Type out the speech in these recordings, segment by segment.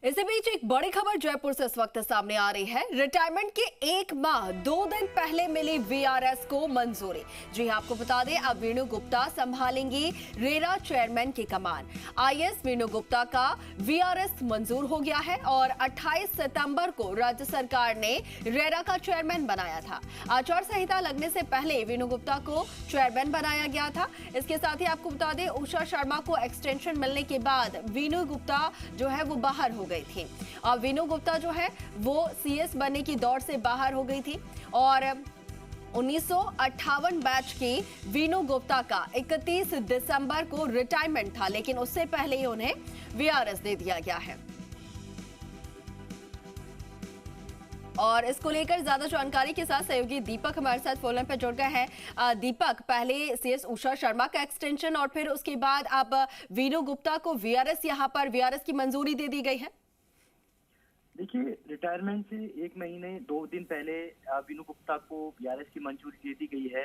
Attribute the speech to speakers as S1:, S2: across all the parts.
S1: इसी बीच एक बड़ी खबर जयपुर से इस वक्त सामने आ रही है। रिटायरमेंट के 1 माह 2 दिन पहले मिली वीआरएस को मंजूरी। जी हां, आपको बता दें, अब वीनू गुप्ता संभालेंगी रेरा चेयरमैन की कमान। आईएएस वीनू गुप्ता का वीआरएस मंजूर हो गया है और 28 सितंबर को राज्य सरकार ने रेरा का चेयरमैन बनाया था। आचार संहिता लगने से पहले वीनू गुप्ता को चेयरमैन बनाया गया था। इसके साथ ही आपको बता दें, उषा शर्मा को एक्सटेंशन मिलने के बाद वीनू गुप्ता जो है वो बाहर हो गई थी। और वीनू गुप्ता जो है वो सीएस बनने की दौड़ से बाहर हो गई थी और 1958 बैच की वीनू गुप्ता का 31 दिसंबर को रिटायरमेंट था, लेकिन उससे पहले ही उन्हें वीआरएस दे दिया गया है। और इसको लेकर ज्यादा जानकारी के साथ सहयोगी दीपक हमारे साथ फोन पे जुड़ गए हैं। दीपक, पहले सीएस उषा शर्मा का एक्सटेंशन और फिर उसके बाद अब वीनू गुप्ता को वीआरएस, यहाँ पर वीआरएस की मंजूरी दे दी गई है।
S2: देखिए, रिटायरमेंट से 1 महीने 2 दिन पहले वीनू गुप्ता को वीआरएस की मंजूरी दे दी गई है।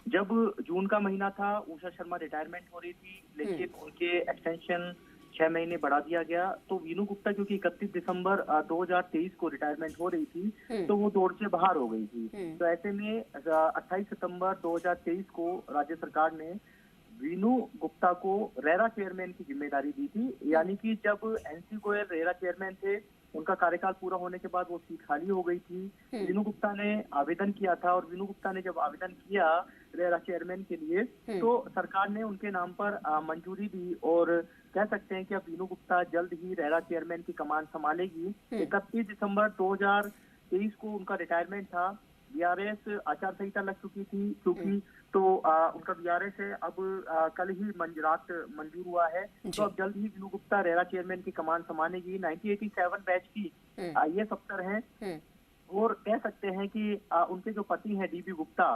S2: जब जून का महीना था, उषा शर्मा रिटायरमेंट हो रही थी, लेकिन उनके एक्सटेंशन 6 महीने बढ़ा दिया गया। तो वीनू गुप्ता क्योंकि 31 दिसंबर 2023 को रिटायरमेंट हो रही थी, तो वो दौड़ से बाहर हो गई थी। तो ऐसे में 28 सितंबर 2023 को राज्य सरकार ने वीनू गुप्ता को रेरा चेयरमैन की जिम्मेदारी दी थी। यानी कि जब एनसी गोयल रेरा चेयरमैन थे, उनका कार्यकाल पूरा होने के बाद वो सीट खाली हो गई थी। वीनू गुप्ता ने आवेदन किया था और वीनू गुप्ता ने जब आवेदन किया रेरा चेयरमैन के लिए, तो सरकार ने उनके नाम पर मंजूरी दी और कह सकते हैं कि अब वीनू गुप्ता जल्द ही रेरा चेयरमैन की कमान संभालेगी। 31 दिसंबर 2023 को उनका रिटायरमेंट था। वीआरएस आचार संहिता लग चुकी थी क्योंकि तो उनका वीआरएस है अब कल ही रात मंजूर हुआ है। तो अब जल्द ही वीनू गुप्ता रेरा चेयरमैन की कमान संभालेगी। 1987 बैच की आईएएस अफसर हैं और कह सकते हैं कि उनके जो पति हैं डीबी गुप्ता,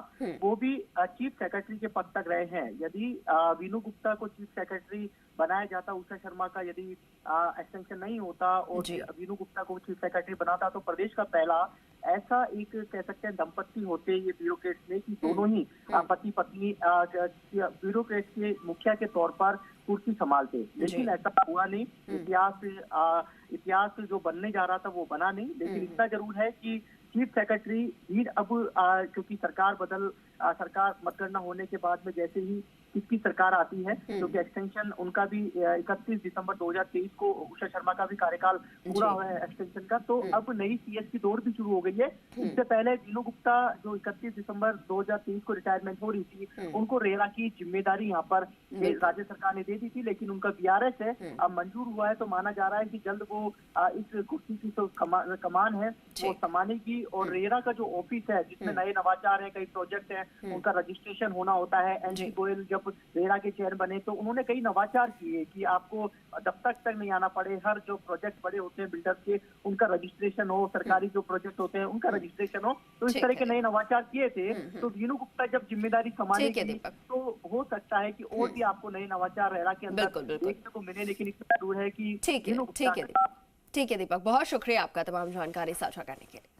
S2: वो भी चीफ सेक्रेटरी के पद तक रहे हैं। यदि वीनू गुप्ता को चीफ सेक्रेटरी बनाया जाता, उषा शर्मा का यदि एक्सटेंशन नहीं होता और वीनू गुप्ता को चीफ सेक्रेटरी बनाता, तो प्रदेश का पहला ऐसा एक कह सकते हैं दंपत्ति होते ये ब्यूरोक्रेट्स में कि दोनों ही पति पत्नी ब्यूरोक्रेट्स के मुखिया के तौर पर कुर्सी संभालते। लेकिन ऐसा हुआ नहीं। इतिहास जो बनने जा रहा था वो बना नहीं। लेकिन इतना जरूर है कि चीफ सेक्रेटरी भी अब क्योंकि सरकार मतगणना होने के बाद में जैसे ही किसकी सरकार आती है, क्योंकि एक्सटेंशन उनका भी 31 दिसंबर 2023 को उषा शर्मा का भी कार्यकाल पूरा हुआ है एक्सटेंशन का, तो अब नई सीएस की दौड़ भी शुरू हो गई है। इससे पहले वीनू गुप्ता जो 31 दिसंबर 2023 को रिटायरमेंट हो रही थी, उनको रेरा की जिम्मेदारी यहाँ पर राज्य सरकार ने दे दी थी, लेकिन उनका वीआरएस है अब मंजूर हुआ है। तो माना जा रहा है कि जल्द वो इस कुर्सी की जो कमान है वो संभालेगी और रेरा का जो ऑफिस है जिसमें नए नवाचार है, कई प्रोजेक्ट है, उनका रजिस्ट्रेशन होना होता है। एनसी गोयल जब रेरा के चेयर बने तो उन्होंने कई नवाचार किए कि आपको दफ्तर तक नहीं आना पड़े, हर जो प्रोजेक्ट बड़े होते हैं बिल्डर्स के, उनका रजिस्ट्रेशन हो, सरकारी जो प्रोजेक्ट होते हैं उनका रजिस्ट्रेशन हो। तो इस तरह के नए नवाचार किए थे। तो वीनू गुप्ता जब जिम्मेदारी संभालेगी तो हो सकता है कि और भी आपको नए नवाचार रेरा के अंदर देखने को मिले। लेकिन इतना जरूर है कि
S1: ठीक है दीपक, बहुत शुक्रिया आपका तमाम जानकारी साझा करने के लिए।